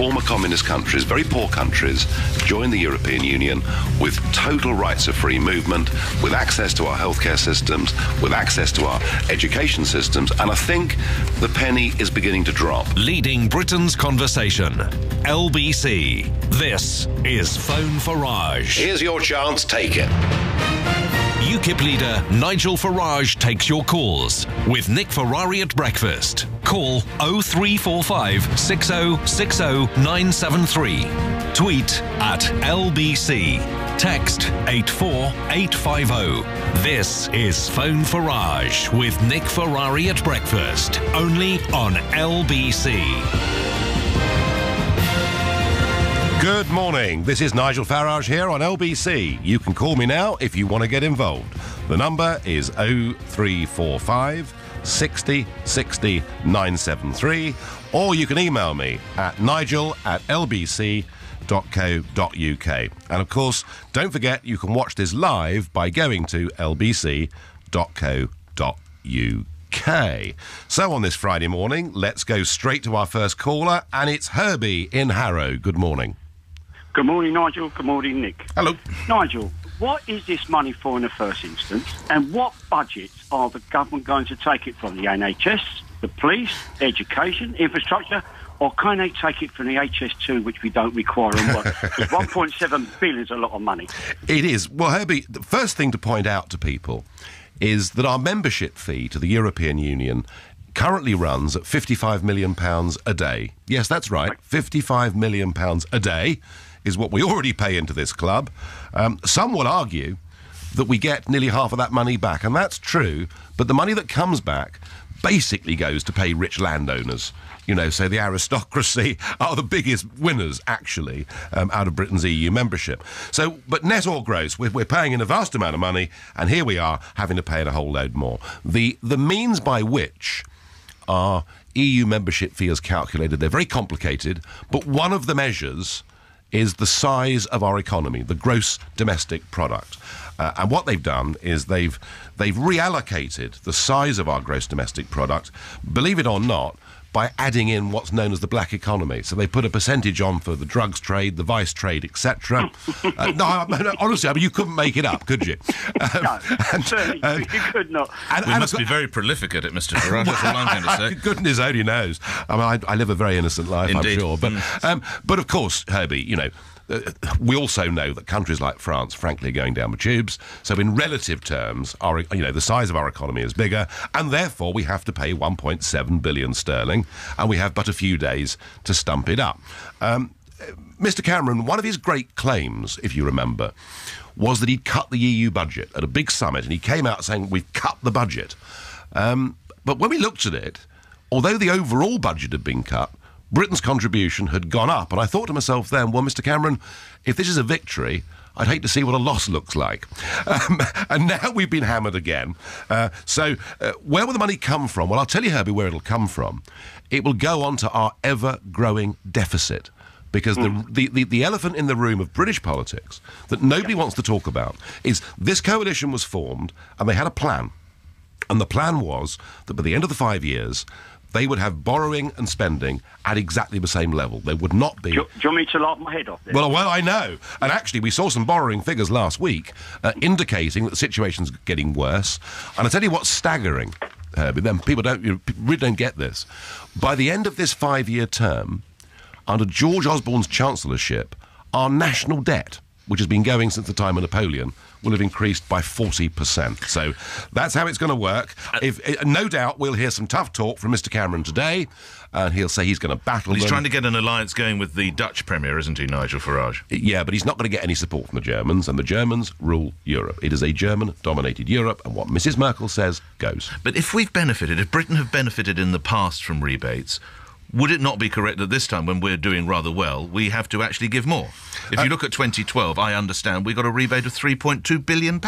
former communist countries, very poor countries, join the European Union with total rights of free movement, with access to our healthcare systems, with access to our education systems, and I think the penny is beginning to drop. Leading Britain's conversation. LBC. This is Phone Farage. Here's your chance, take it. UKIP leader Nigel Farage takes your calls with Nick Ferrari at breakfast. Call 0345 6060 973. Tweet at LBC. Text 84850. This is Phone Farage with Nick Ferrari at breakfast. Only on LBC. Good morning. This is Nigel Farage here on LBC. You can call me now if you want to get involved. The number is 0345 60 60 973, or you can email me at nigel@lbc.co.uk. And of course, don't forget you can watch this live by going to lbc.co.uk. So on this Friday morning, let's go straight to our first caller, and it's Herbie in Harrow. Good morning. Good morning, Nigel. Good morning, Nick. Hello. Nigel, what is this money for in the first instance, and what budgets are the government going to take it from? The NHS, the police, education, infrastructure, or can they take it from the HS2, which we don't require? Because 1.7 billion is a lot of money. It is. Well, Herbie, the first thing to point out to people is that our membership fee to the European Union currently runs at £55 million a day. Yes, that's right. £55 million a day is what we already pay into this club. Some will argue that we get nearly half of that money back, and that's true, but the money that comes back basically goes to pay rich landowners. You know, so the aristocracy are the biggest winners, actually, out of Britain's EU membership. So, but net or gross, we're paying in a vast amount of money, and here we are having to pay in a whole load more. The means by which our EU membership fee is calculated, they're very complicated, but one of the measures is the size of our economy, the gross domestic product. And what they've done is they've reallocated the size of our gross domestic product, believe it or not, by adding in what's known as the black economy. So they put a percentage on for the drugs trade, the vice trade, etc. No, honestly, I mean, you couldn't make it up, could you? No, certainly you could not. We must be very prolific at it, Mr. Farage, that's all I'm going to say. Goodness only knows. I mean, I live a very innocent life, Indeed. I'm sure. But of course, Herbie, you know, we also know that countries like France, frankly, are going down the tubes. So in relative terms, the size of our economy is bigger, and therefore we have to pay 1.7 billion sterling, and we have but a few days to stump it up. Mr. Cameron, one of his great claims, if you remember, was that he'd cut the EU budget at a big summit, and he came out saying, we've cut the budget. But when we looked at it, although the overall budget had been cut, Britain's contribution had gone up, and I thought to myself then, well, Mr. Cameron, if this is a victory, I'd hate to see what a loss looks like. And now we've been hammered again. So where will the money come from? Well, I'll tell you, Herbie, where it'll come from. It will go on to our ever-growing deficit, because the elephant in the room of British politics that nobody wants to talk about is this coalition was formed, and they had a plan. And the plan was that by the end of the 5 years, they would have borrowing and spending at exactly the same level. They would not be... Do you want me to laugh my head off this? Well, I know. And actually, we saw some borrowing figures last week indicating that the situation's getting worse. And I tell you what's staggering, Herbie, then people really don't get this. By the end of this 5-year term, under George Osborne's chancellorship, our national debt, which has been going since the time of Napoleon, will have increased by 40%. So that's how it's going to work. No doubt we'll hear some tough talk from Mr. Cameron today, and he'll say he's going to battle He's them. trying to get an alliance going with the Dutch Premier, isn't he, Nigel Farage? Yeah, but he's not going to get any support from the Germans, and the Germans rule Europe. It is a German-dominated Europe, and what Mrs. Merkel says goes. But if Britain have benefited in the past from rebates, would it not be correct that this time, when we're doing rather well, we have to actually give more? If you look at 2012, I understand we got a rebate of £3.2 billion.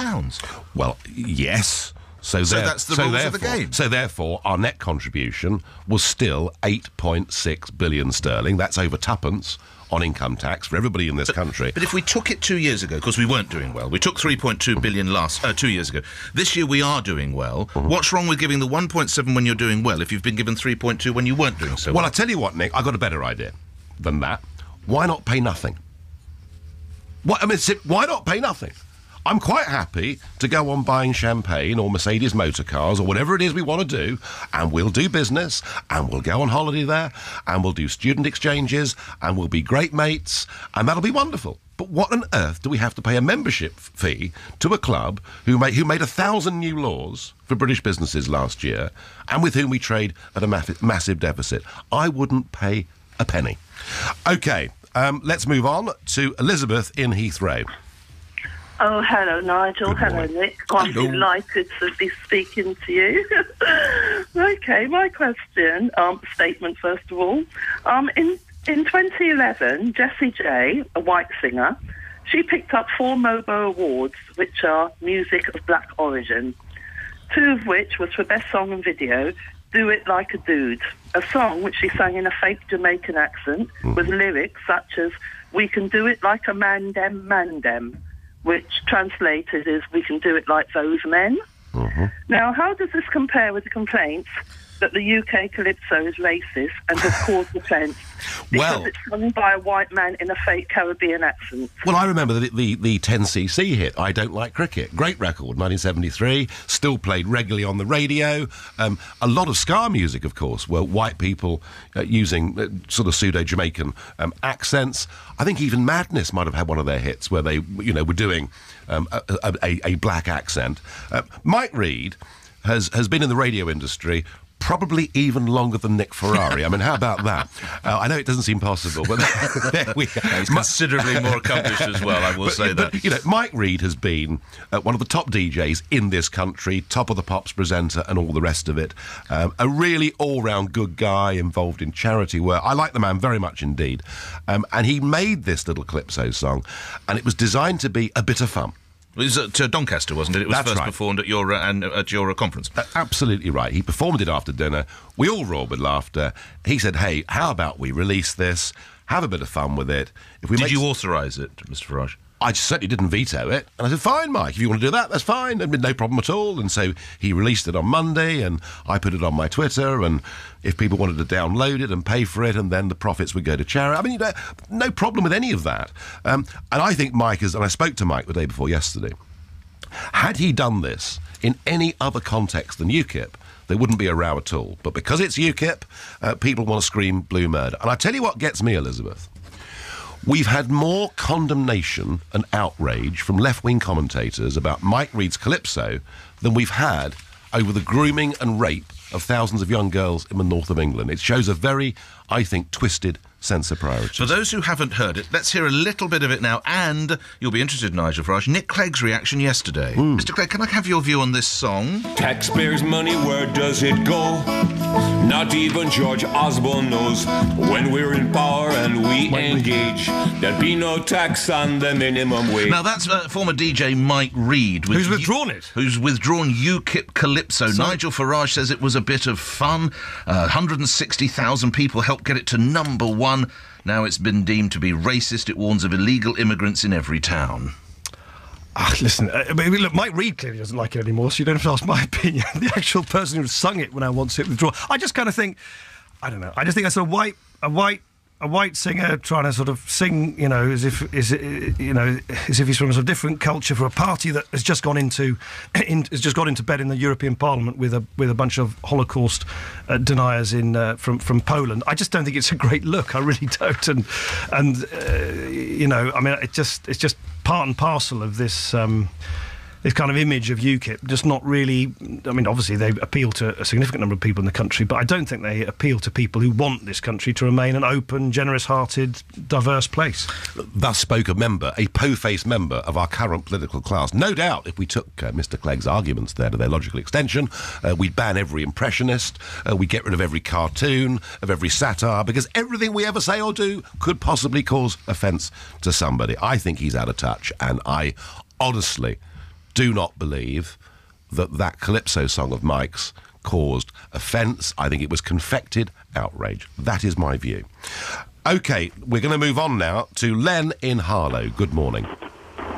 Well, yes. So that's the rules of the game. So therefore, our net contribution was still 8.6 billion sterling. That's over tuppence on income tax for everybody in this country. But if we took it 2 years ago, because we weren't doing well, we took 3.2 billion 2 years ago. This year we are doing well. What's wrong with giving the 1.7 when you're doing well if you've been given 3.2 when you weren't doing so well? Well, I tell you what, Nick, I've got a better idea. than that, why not pay nothing? Why not pay nothing? I'm quite happy to go on buying champagne or Mercedes motor cars or whatever it is we want to do, and we'll do business, and we'll go on holiday there, and we'll do student exchanges, and we'll be great mates, and that'll be wonderful. But what on earth do we have to pay a membership fee to a club who made 1,000 new laws for British businesses last year, and with whom we trade at a massive deficit? I wouldn't pay a penny. OK, let's move on to Elizabeth in Heathrow. Oh, hello, Nigel. Good Hello, morning. Nick. I'm Hello. delighted to be speaking to you. OK, my question, statement, first of all. In 2011, Jessie J, a white singer, she picked up 4 MOBO awards, which are music of black origin, 2 of which was for Best Song and Video, Do It Like a Dude, a song which she sang in a fake Jamaican accent with lyrics such as, "We can do it like a man dem," which translated is, "We can do it like those men." Now, how does this compare with the complaints that the UK Calypso is racist and has caused offence because it's sung by a white man in a fake Caribbean accent? Well, I remember the 10cc hit, I Don't Like Cricket. Great record, 1973, still played regularly on the radio. A lot of ska music, of course, were white people using sort of pseudo-Jamaican accents. I think even Madness might have had one of their hits where they, were doing a black accent. Mike Reid has been in the radio industry probably even longer than Nick Ferrari. I mean, how about that? I know it doesn't seem possible, but there we go. He's considerably more accomplished as well, I will say that. But, Mike Reid has been one of the top DJs in this country, top of the pops presenter and all the rest of it. A really all-round good guy involved in charity work. I like the man very much indeed. And he made this little Calypso song, and it was designed to be a bit of fun. It was at Doncaster, wasn't it? It was That's first right. performed at your conference. Absolutely right. He performed it after dinner. We all roared with laughter. He said, "Hey, how about we release this? Have a bit of fun with it." Did you authorise it, Mr. Farage? I certainly didn't veto it. And I said, "Fine, Mike, if you want to do that, that's fine." And no problem at all. And so he released it on Monday, and I put it on my Twitter, and if people wanted to download it and pay for it, and then the profits would go to charity. I mean, no problem with any of that. And I think Mike and I spoke to Mike the day before yesterday, had he done this in any other context than UKIP, there wouldn't be a row at all. But because it's UKIP, people want to scream blue murder. And I tell you what gets me, Elizabeth. We've had more condemnation and outrage from left-wing commentators about Mike Reid's Calypso than we've had over the grooming and rape of thousands of young girls in the north of England. It shows a very, I think, twisted sense of priorities. For those who haven't heard it, let's hear a little bit of it now, and you'll be interested, Nigel Farage, Nick Clegg's reaction yesterday. Mr. Clegg, can I have your view on this song? Taxpayers' money, where does it go? Not even George Osborne knows. When we're in power and we engage, there'll be no tax on the minimum wage. Now, that's former DJ Mike Reid. Who's withdrawn it? Who's withdrawn UKIP Calypso. Nigel Farage says it was a bit of fun. 160,000 people helped get it to number 1. Now it's been deemed to be racist. It warns of illegal immigrants in every town. Listen, look, Mike Reid clearly doesn't like it anymore, so you don't have to ask my opinion. The actual person who sung it when I wants it withdrawn. I just kind of think, I don't know. I just think that's a white singer trying to sort of sing, as if he's from a sort of different culture for a party that has just gone into bed in the European Parliament with a bunch of Holocaust deniers from Poland. I just don't think it's a great look. I really don't. And it's just part and parcel of this kind of image of UKIP, just not really. I mean, obviously they appeal to a significant number of people in the country, but I don't think they appeal to people who want this country to remain an open, generous-hearted, diverse place. Thus spoke a po-faced member of our current political class. No doubt, if we took Mr. Clegg's arguments there to their logical extension, we'd ban every impressionist, we'd get rid of every cartoon, of every satire, because everything we ever say or do could possibly cause offence to somebody. I think he's out of touch, and I honestly do not believe that Calypso song of Mike's caused offence. I think it was confected outrage. That is my view. OK, we're going to move on now to Len in Harlow. Good morning.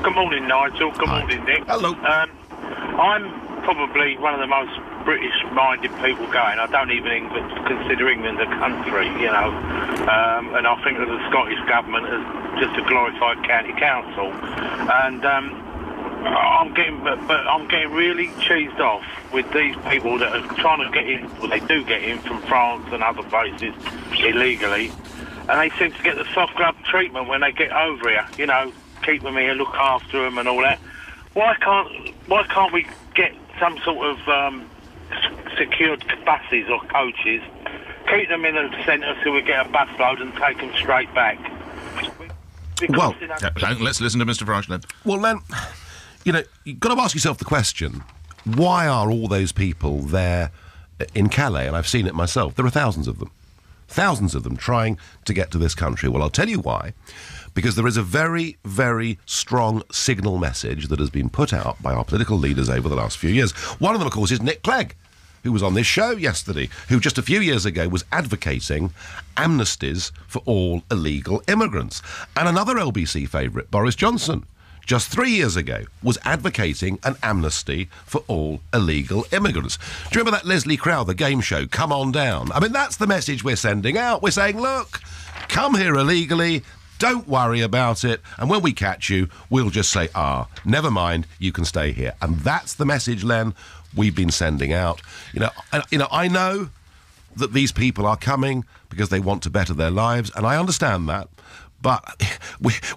Good morning, Nigel. Good morning, Nick. Hello. I'm probably one of the most British-minded people going. I don't even consider England a country, you know. And I think that the Scottish government is just a glorified county council. And I'm getting really cheesed off with these people that are trying to get in. Well, they do get in from France and other places illegally, and they seem to get the soft glove treatment when they get over here. You know, keep them here, look after them, and all that. Why can't we get some sort of secured buses or coaches, keep them in the centre so we get a bus load and take them straight back? Well, let's listen to Mr. Farage then. Well, then, you know, you've got to ask yourself the question, why are all those people there in Calais? And I've seen it myself. There are thousands of them trying to get to this country. Well, I'll tell you why. Because there is a very, very strong signal message that has been put out by our political leaders over the last few years. One of them, of course, is Nick Clegg, who was on this show yesterday, who just a few years ago was advocating amnesties for all illegal immigrants. And another LBC favourite, Boris Johnson, just 3 years ago, was advocating an amnesty for all illegal immigrants. Do you remember that Leslie Crowther game show, Come On Down? I mean, that's the message we're sending out. We're saying, look, come here illegally, don't worry about it, and when we catch you, we'll just say, never mind, you can stay here. And that's the message, Len, we've been sending out. I know that these people are coming because they want to better their lives, and I understand that. But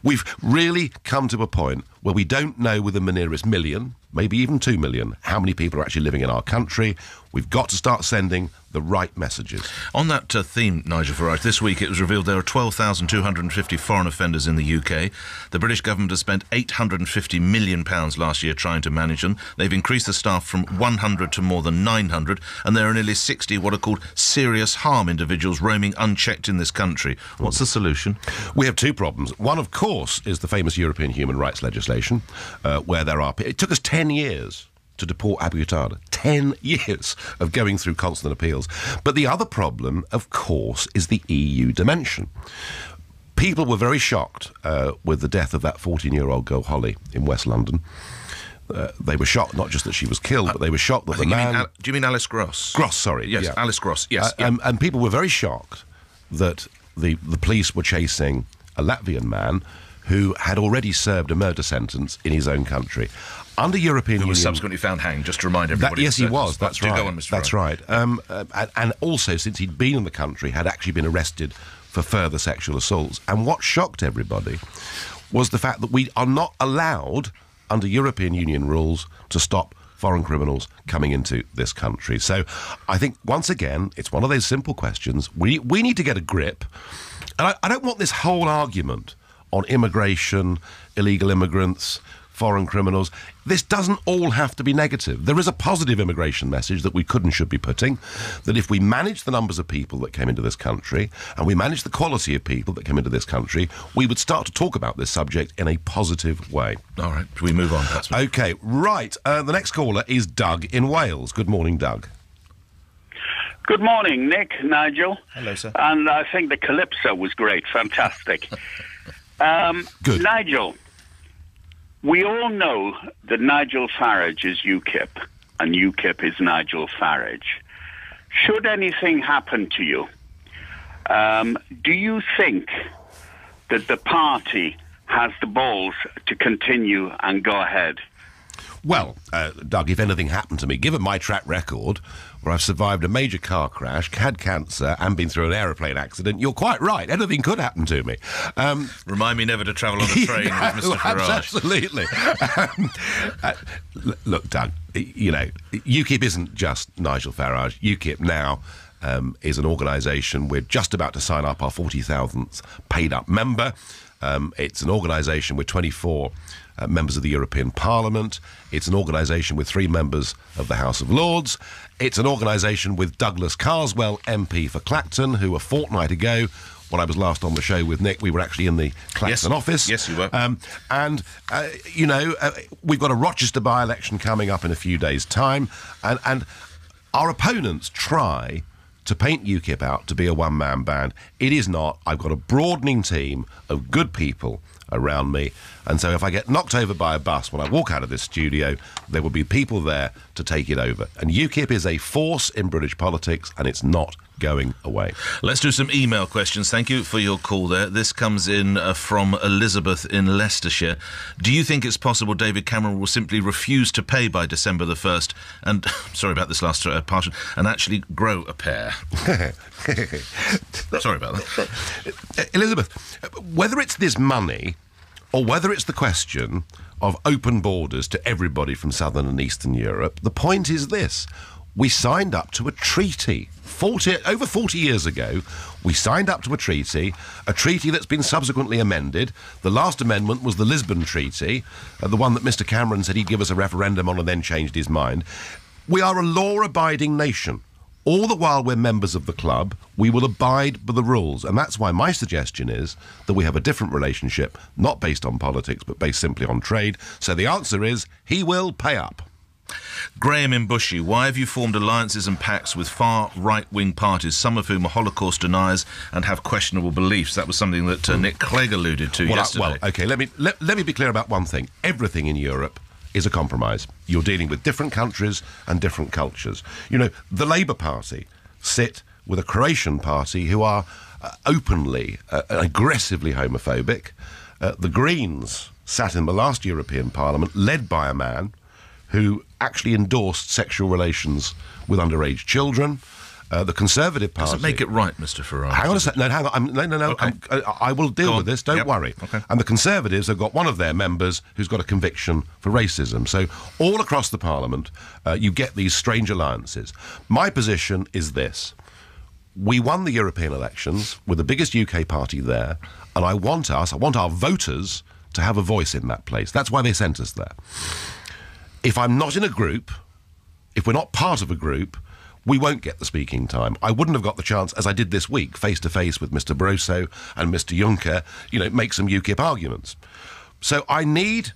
we've really come to a point where we don't know within the nearest million, maybe even 2 million, how many people are actually living in our country. We've got to start sending the right messages. On that theme, Nigel Farage, this week it was revealed there are 12,250 foreign offenders in the UK. The British government has spent £850 million last year trying to manage them. They've increased the staff from 100 to more than 900, and there are nearly 60 what are called serious harm individuals roaming unchecked in this country. What's the solution? We have two problems. One, of course, is the famous European human rights legislation, where there are... It took us 10 years to deport Abu Qatada. 10 years of going through constant appeals. But the other problem, of course, is the EU dimension. People were very shocked with the death of that 14-year-old girl, Holly, in West London. They were shocked, not just that she was killed, but they were shocked that the man... do you mean Alice Gross? Gross, sorry. Yes, yeah. Alice Gross, yes. And people were very shocked that the police were chasing a Latvian man who had already served a murder sentence in his own country. Under European Union... Who was subsequently found hanged, just to remind everybody. Yes, he was, that's right. Go on, Mr. That's right. And also, since he'd been in the country, had actually been arrested for further sexual assaults. And what shocked everybody was the fact that we are not allowed, under European Union rules, to stop foreign criminals coming into this country. So I think, once again, it's one of those simple questions. We need to get a grip. And I don't want this whole argument on immigration, illegal immigrants, foreign criminals. This doesn't all have to be negative. There is a positive immigration message that we could and should be putting, that if we manage the numbers of people that came into this country and we manage the quality of people that came into this country, we would start to talk about this subject in a positive way. All right, shall we move on? OK, right. The next caller is Doug in Wales. Good morning, Doug. Good morning, Nick, Nigel. Hello, sir. And I think the Calypso was great, fantastic. Good. Nigel, we all know that Nigel Farage is UKIP and UKIP is Nigel Farage. Should anything happen to you, do you think that the party has the balls to continue and go ahead? Well, Doug, if anything happened to me, given my track record, where I've survived a major car crash, had cancer, and been through an aeroplane accident, you're quite right. Anything could happen to me. Remind me never to travel on a train with Mr. Farage. Absolutely. Look, Doug, you know, UKIP isn't just Nigel Farage. UKIP now is an organisation. We're just about to sign up our 40,000th paid-up member. It's an organisation with 24 members of the European Parliament. It's an organisation with 3 members of the House of Lords. It's an organisation with Douglas Carswell, MP for Clacton, who a fortnight ago, when I was last on the show with Nick, we were actually in the Clacton office. Yes, you were. We've got a Rochester by-election coming up in a few days' time, and our opponents try to paint UKIP out to be a one-man band. It is not. I've got a broadening team of good people around me, and so if I get knocked over by a bus when I walk out of this studio, there will be people there to take it over. And UKIP is a force in British politics, and it's not going away. Let's do some email questions. Thank you for your call there. This comes in from Elizabeth in Leicestershire. Do you think it's possible David Cameron will simply refuse to pay by December the 1st and, sorry about this last part, and actually grow a pair? Sorry about that. Elizabeth, whether it's this money or whether it's the question of open borders to everybody from Southern and Eastern Europe, the point is this. We signed up to a treaty. Over 40 years ago, we signed up to a treaty that's been subsequently amended. The last amendment was the Lisbon Treaty, the one that Mr. Cameron said he'd give us a referendum on and then changed his mind. We are a law-abiding nation. All the while we're members of the club, we will abide by the rules. And that's why my suggestion is that we have a different relationship, not based on politics, but based simply on trade. So the answer is, he will pay up. Graham in Bushy, why have you formed alliances and pacts with far right-wing parties, some of whom are Holocaust deniers and have questionable beliefs? That was something that Nick Clegg alluded to yesterday. OK, let me be clear about one thing. Everything in Europe is a compromise. You're dealing with different countries and different cultures. You know, the Labour Party sit with a Croatian party who are openly, aggressively homophobic. The Greens sat in the last European Parliament, led by a man who actually endorsed sexual relations with underage children. The Conservative Party... Doesn't make it right, Mr. Farage. Hang on a second. No, hang on. No. Okay. I will deal with this. Don't worry. Okay. And the Conservatives have got one of their members who's got a conviction for racism. So all across the Parliament, you get these strange alliances. My position is this. We won the European elections with the biggest UK party there, and I want our voters to have a voice in that place. That's why they sent us there. If I'm not in a group, if we're not part of a group, we won't get the speaking time. I wouldn't have got the chance, as I did this week, face-to-face with Mr. Barroso and Mr. Juncker, make some UKIP arguments. So I needed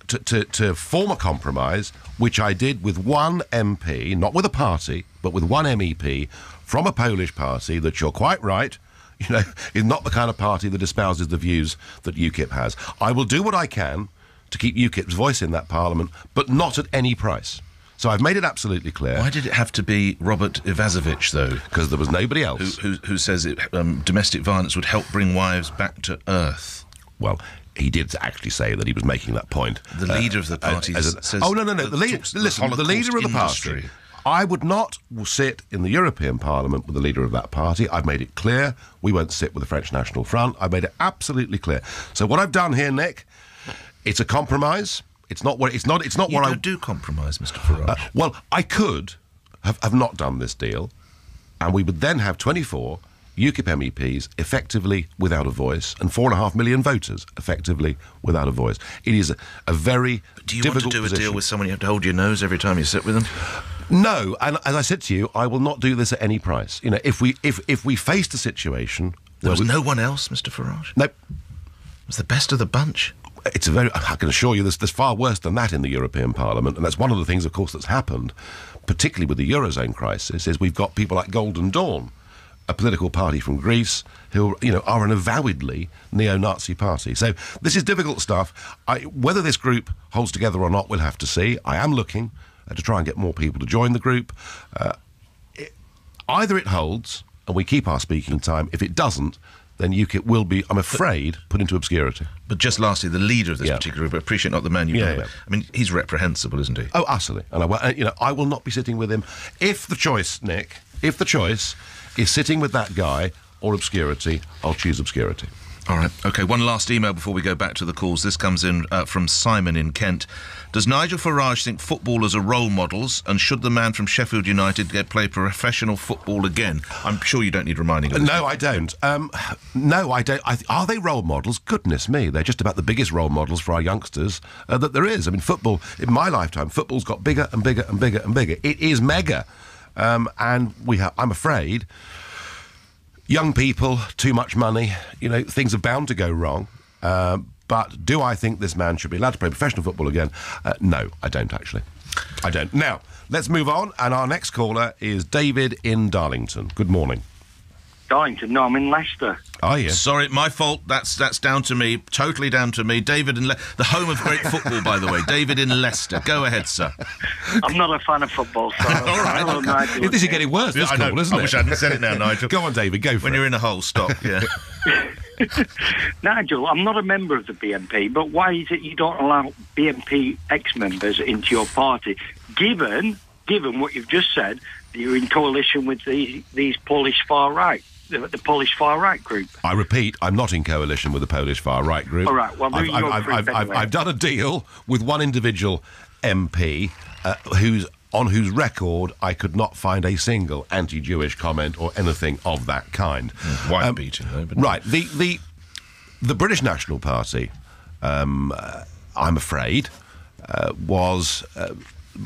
to form a compromise, which I did with one MP, not with a party, but with one MEP from a Polish party that, you're quite right, is not the kind of party that espouses the views that UKIP has. I will do what I can to keep UKIP's voice in that Parliament, but not at any price. So I've made it absolutely clear. Why did it have to be Robert Ivasovich, though? Because there was nobody else. Who says domestic violence would help bring wives back to earth? Well, he did actually say that he was making that point. The leader of the party says... Oh, no. The leader of the party... I would not sit in the European Parliament with the leader of that party. I've made it clear we won't sit with the French National Front. I've made it absolutely clear. So what I've done here, Nick... It's a compromise. It's not what You don't do compromise, Mr. Farage. Well, I could have not done this deal, and we would then have 24 UKIP MEPs effectively without a voice and 4.5 million voters effectively without a voice. It is a very difficult position. Do you want to do a deal with someone you have to hold your nose every time you sit with them? No, and as I said to you, I will not do this at any price. If we faced a situation... There was no one else, Mr. Farage? Nope. It was the best of the bunch? I can assure you there's far worse than that in the European Parliament, and that's one of the things, of course, that's happened, particularly with the Eurozone crisis, is we've got people like Golden Dawn, a political party from Greece, who are an avowedly neo-Nazi party. So this is difficult stuff. Whether this group holds together or not, we'll have to see. I am looking to try and get more people to join the group. Either it holds, and we keep our speaking time. If it doesn't, then UKIP will be, I'm afraid, put into obscurity. But just lastly, the leader of this particular group, I appreciate not the man you've about. I mean, he's reprehensible, isn't he? Oh, utterly. And I will not be sitting with him. If the choice, Nick, is sitting with that guy or obscurity, I'll choose obscurity. All right. OK, one last email before we go back to the calls. This comes in from Simon in Kent. Does Nigel Farage think footballers are role models, and should the man from Sheffield United play professional football again? I'm sure you don't need reminding of this. No, I don't. No, I don't. Are they role models? Goodness me, they're just about the biggest role models for our youngsters that there is. I mean, football, in my lifetime, football's got bigger and bigger and bigger and bigger. It is mega. And I'm afraid... Young people, too much money, things are bound to go wrong. But do I think this man should be allowed to play professional football again? No, I don't, actually. I don't. Now, let's move on. And our next caller is David in Darlington. Good morning. Darlington? No, I'm in Leicester. Oh, yeah. Sorry, my fault. That's down to me. Totally down to me. David in the home of great football, by the way. David in Leicester. Go ahead, sir. I'm not a fan of football, so... All right. Nigel. This is getting worse, this call, isn't it? I wish I hadn't said it now, Nigel. Go on, David, go for When it. you're in a hole, stop, yeah. Nigel, I'm not a member of the BNP, but why is it you don't allow BNP ex-members into your party, given what you've just said, that you're in coalition with these Polish far-right, the Polish far-right group? I repeat, I'm not in coalition with the Polish far-right group. All right, well, I've done a deal with one individual MP on whose record I could not find a single anti-Jewish comment or anything of that kind. White beating, though. But right, the British National Party, I'm afraid, was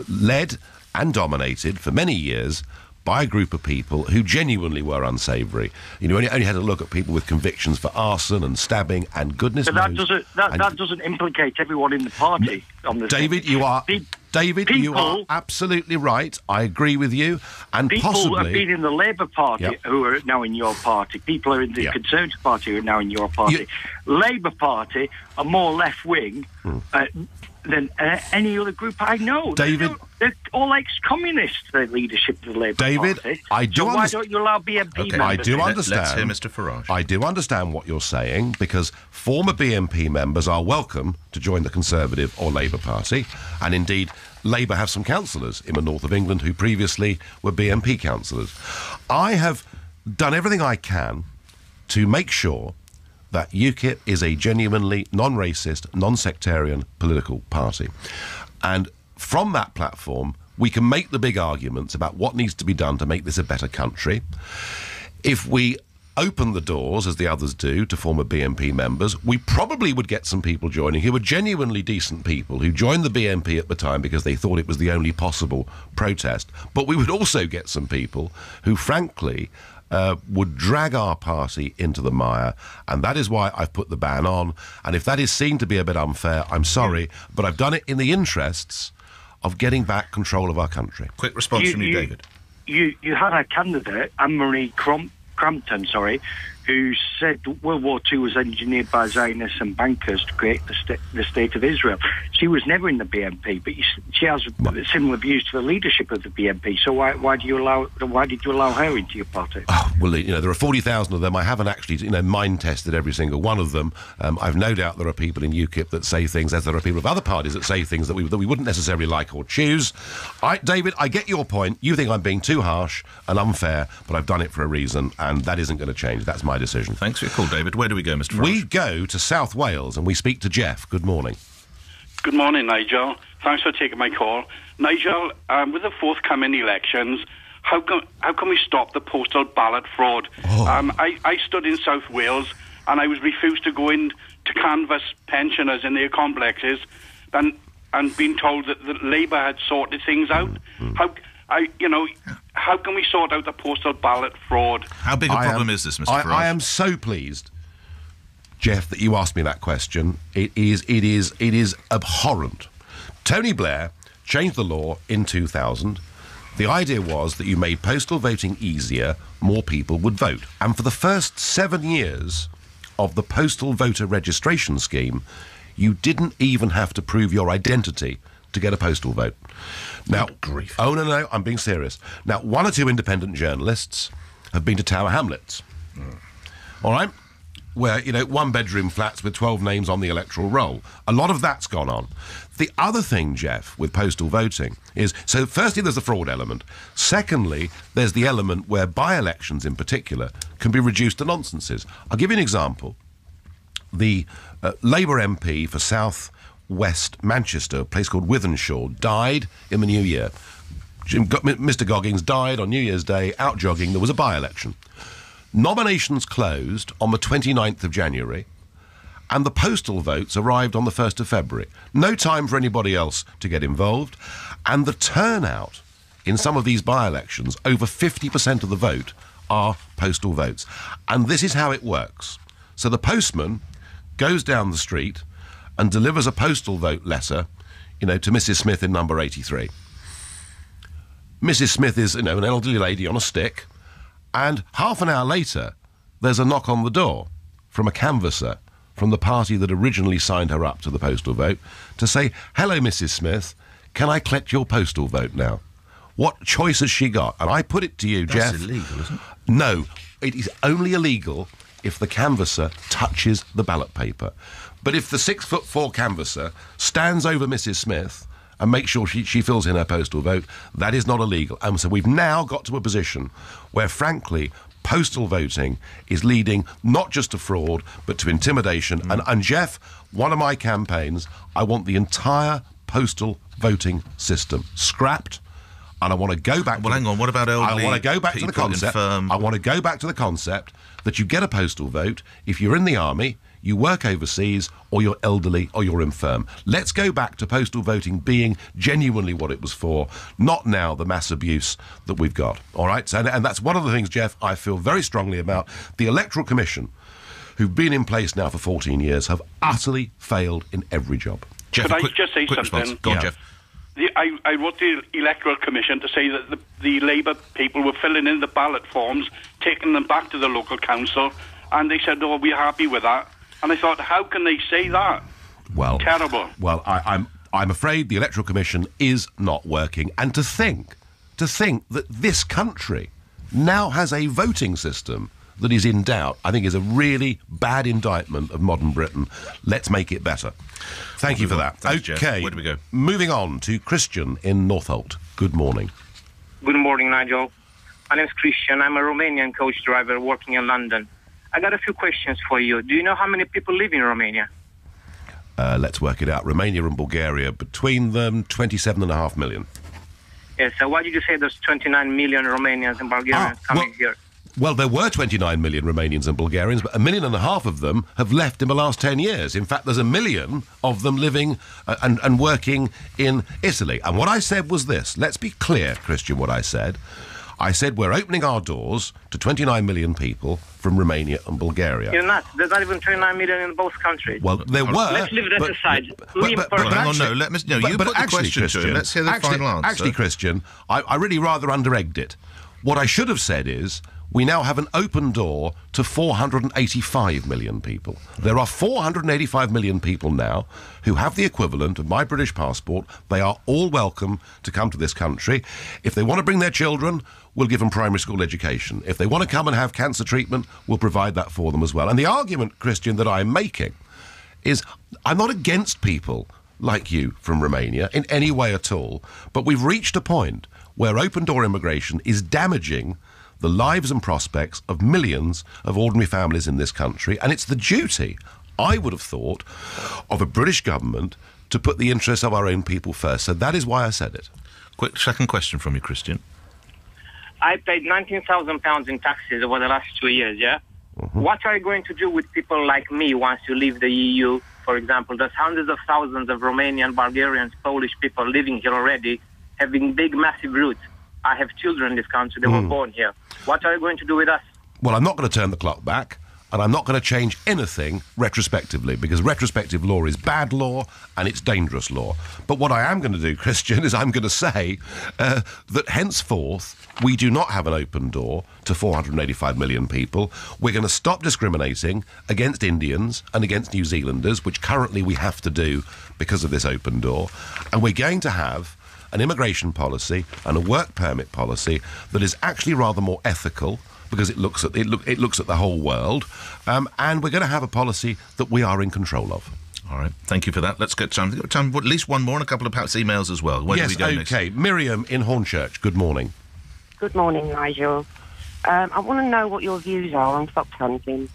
led and dominated for many years by a group of people who genuinely were unsavoury. You know, only had to look at people with convictions for arson and stabbing, and goodness knows... But that doesn't implicate everyone in the party. On the David, you are absolutely right. I agree with you. And people possibly... have been in the Labour Party who are now in your party. People are in the Conservative Party who are now in your party. Labour Party are more left-wing than any other group I know. David... They're all ex-communists, the leadership of the Labour Party. I do why don't you allow BNP members? I do understand. Let's hear Mr Farage. I do understand what you're saying, because former BNP members are welcome to join the Conservative or Labour Party, and indeed Labour have some councillors in the north of England who previously were BNP councillors. I have done everything I can to make sure that UKIP is a genuinely non-racist, non-sectarian political party. And from that platform, we can make the big arguments about what needs to be done to make this a better country. If we open the doors, as the others do, to former BNP members, we probably would get some people joining who were genuinely decent people, who joined the BNP at the time because they thought it was the only possible protest. But we would also get some people who, frankly, would drag our party into the mire, and that is why I've put the ban on. And if that is seen to be a bit unfair, I'm sorry, but I've done it in the interests of getting back control of our country. Quick response from you, David. You had a candidate, Anne-Marie Crampton, who said World War II was engineered by Zionists and bankers to create the State of Israel. She was never in the BNP, but she has similar views to the leadership of the BNP. So why did you allow her into your party? Oh, well, there are 40,000 of them. I haven't actually, mind tested every single one of them. I've no doubt there are people in UKIP that say things, as there are people of other parties that say things that we wouldn't necessarily like or choose. David, I get your point. You think I'm being too harsh and unfair, but I've done it for a reason, and that isn't going to change. That's my decision. Thanks for your call, David. Where do we go, Mr Farage? We go to South Wales and we speak to Jeff. Good morning. Good morning, Nigel. Thanks for taking my call. Nigel, with the forthcoming elections, how can we stop the postal ballot fraud? I stood in South Wales and I was refused to go in to canvass pensioners in their complexes and being told that the Labour had sorted things out. How can we sort out the postal ballot fraud? How big a problem is this, Mr Farage? I am so pleased, Jeff, that you asked me that question. It is abhorrent. Tony Blair changed the law in 2000. The idea was that you made postal voting easier, more people would vote. And for the first 7 years of the postal voter registration scheme, you didn't even have to prove your identity to get a postal vote. Now, no, I'm being serious. Now, one or two independent journalists have been to Tower Hamlets. All right? Where, one-bedroom flats with 12 names on the electoral roll. A lot of that's gone on. The other thing, Jeff, with postal voting is, so firstly, there's the fraud element. Secondly, there's the element where by-elections in particular can be reduced to nonsenses. I'll give you an example. The Labour MP for South West Manchester, a place called Wythenshawe, died in the new year. Mr Goggins died on New Year's Day, out jogging. There was a by-election. Nominations closed on the 29th of January, and the postal votes arrived on the 1st of February. No time for anybody else to get involved, and the turnout in some of these by-elections, over 50% of the vote are postal votes. And this is how it works. So the postman goes down the street and delivers a postal vote letter, to Mrs. Smith in number 83. Mrs. Smith is, an elderly lady on a stick, and half an hour later, there's a knock on the door from a canvasser from the party that originally signed her up to the postal vote to say, "Hello, Mrs. Smith, can I collect your postal vote now?" What choice has she got? And I put it to you, Jeff. That's illegal, isn't it? No, it is only illegal if the canvasser touches the ballot paper. But if the 6'4" canvasser stands over Mrs. Smith and makes sure she fills in her postal vote, that is not illegal. And so we've now got to a position where, frankly, postal voting is leading not just to fraud, but to intimidation. And Jeff, one of my campaigns, I want the entire postal voting system scrapped. And I want to go back. Well, hang on. What about elderly? I want to go back to the concept. I want to go back to the concept that you get a postal vote if you're in the army, you work overseas, or you're elderly, or you're infirm. Let's go back to postal voting being genuinely what it was for, not now the mass abuse that we've got. All right, and that's one of the things, Jeff, I feel very strongly about. The Electoral Commission, who've been in place now for 14 years, have utterly failed in every job. Jeff, Could I just say something? Response. Go on, Jeff. I wrote the Electoral Commission to say that the Labour people were filling in the ballot forms, taking them back to the local council, and they said, "Oh, we're happy with that." And I thought, how can they say that? Well, terrible. Well, I'm afraid the Electoral Commission is not working, and to think that this country now has a voting system that is in doubt, I think is a really bad indictment of modern Britain. Let's make it better. Thank you for that. Thanks, okay, Jeff. Where do we go? Moving on to Christian in Northolt. Good morning. Good morning, Nigel. My name is Christian. I'm a Romanian coach driver working in London. I got a few questions for you. Do you know how many people live in Romania? Let's work it out. Romania and Bulgaria, between them, 27.5 million. Yes, so why did you say there's 29 million Romanians and Bulgarians coming here? Well, there were 29 million Romanians and Bulgarians, but 1.5 million of them have left in the last 10 years. In fact, there's 1 million of them living and working in Italy. And what I said was this. Let's be clear, Christian, what I said. I said we're opening our doors to 29 million people from Romania and Bulgaria. You're not. There's not even 29 million in both countries. Well, there were. Let's leave that aside. Hang on, no, let me... No, you put the question to him. Let's hear the final answer. Actually, Christian, I really rather under-egged it. What I should have said is, we now have an open door to 485 million people. There are 485 million people now who have the equivalent of my British passport. They are all welcome to come to this country. If they want to bring their children, we'll give them primary school education. If they want to come and have cancer treatment, we'll provide that for them as well. And the argument, Christian, that I'm making is I'm not against people like you from Romania in any way at all, but we've reached a point where open-door immigration is damaging the lives and prospects of millions of ordinary families in this country, and it's the duty, I would have thought, of a British government to put the interests of our own people first. So that is why I said it. Quick second question from you, Christian. I paid £19,000 in taxes over the last 2 years, yeah? Mm-hmm. What are you going to do with people like me once you leave the EU? For example, there's hundreds of thousands of Romanian, Bulgarians, Polish people living here already, having big, massive roots. I have children in this country. They were born here. What are you going to do with us? Well, I'm not going to turn the clock back, and I'm not going to change anything retrospectively, because retrospective law is bad law and it's dangerous law. But what I am going to do, Christian, is I'm going to say that henceforth we do not have an open door to 485 million people. We're going to stop discriminating against Indians and against New Zealanders, which currently we have to do because of this open door. And we're going to have an immigration policy and a work permit policy that is actually rather more ethical, because it looks at the whole world, and we're going to have a policy that we are in control of. All right, thank you for that. Let's get time for at least one more and a couple of perhaps emails as well. Where do we go next? Okay. Miriam in Hornchurch, good morning. Good morning, Nigel. I want to know what your views are on fox hunting.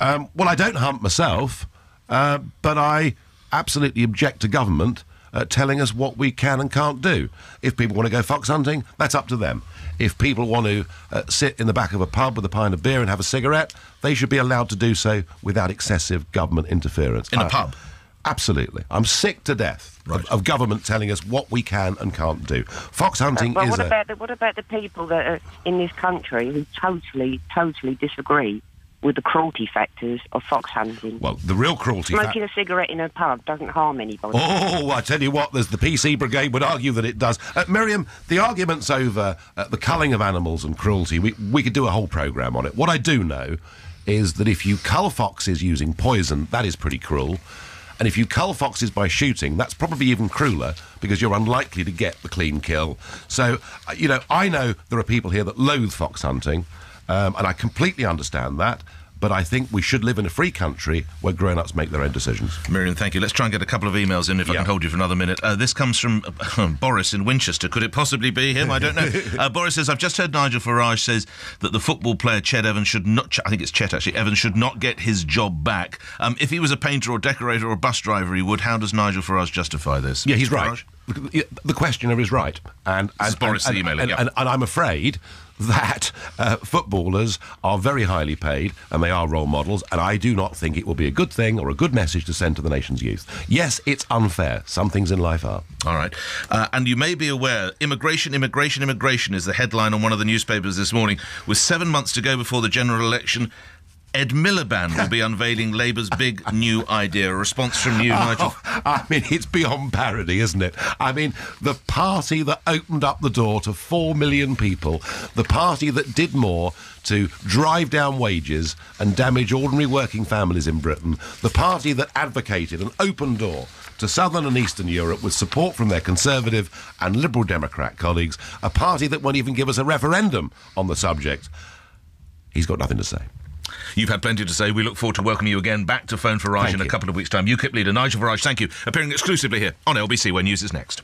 Well, I don't hunt myself, but I absolutely object to government telling us what we can and can't do. If people want to go fox hunting, that's up to them. If people want to sit in the back of a pub with a pint of beer and have a cigarette, they should be allowed to do so without excessive government interference. In a pub? Absolutely. I'm sick to death of government telling us what we can and can't do. Fox hunting but is what about the people that are in this country who totally disagree with the cruelty factors of fox hunting. Well, the real cruelty Smoking a cigarette in a pub doesn't harm anybody. Oh, I tell you what, there's the PC Brigade would argue that it does. Miriam, the arguments over the culling of animals and cruelty, we could do a whole programme on it. What I do know is that if you cull foxes using poison, that is pretty cruel. And if you cull foxes by shooting, that's probably even crueler because you're unlikely to get the clean kill. So, I know there are people here that loathe fox hunting, and I completely understand that. But I think we should live in a free country where grown-ups make their own decisions. Miriam, thank you. Let's try and get a couple of emails in if I can hold you for another minute. This comes from Boris in Winchester. Could it possibly be him? I don't know. Boris says, I've just heard Nigel Farage says that the football player Chet Evans should not... I think it's Chet, actually. Evans should not get his job back. If he was a painter or decorator or bus driver, he would. How does Nigel Farage justify this? Yeah, he's right. The questioner is right. And Boris emailing. And I'm afraid that footballers are very highly paid and they are role models, and I do not think it will be a good thing or a good message to send to the nation's youth. Yes, it's unfair. Some things in life are. All right. And you may be aware, immigration is the headline on one of the newspapers this morning. With 7 months to go before the general election, Ed Miliband will be unveiling Labour's big new idea. A response from you, Nigel? I mean, it's beyond parody, isn't it? I mean, the party that opened up the door to 4 million people, the party that did more to drive down wages and damage ordinary working families in Britain, the party that advocated an open door to Southern and Eastern Europe with support from their Conservative and Liberal Democrat colleagues, a party that won't even give us a referendum on the subject. He's got nothing to say. You've had plenty to say. We look forward to welcoming you again back to Phone Farage in a couple of weeks' time. UKIP leader Nigel Farage, thank you. Appearing exclusively here on LBC, where news is next.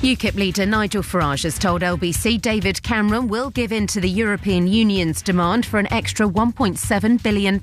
UKIP leader Nigel Farage has told LBC David Cameron will give in to the European Union's demand for an extra £1.7 billion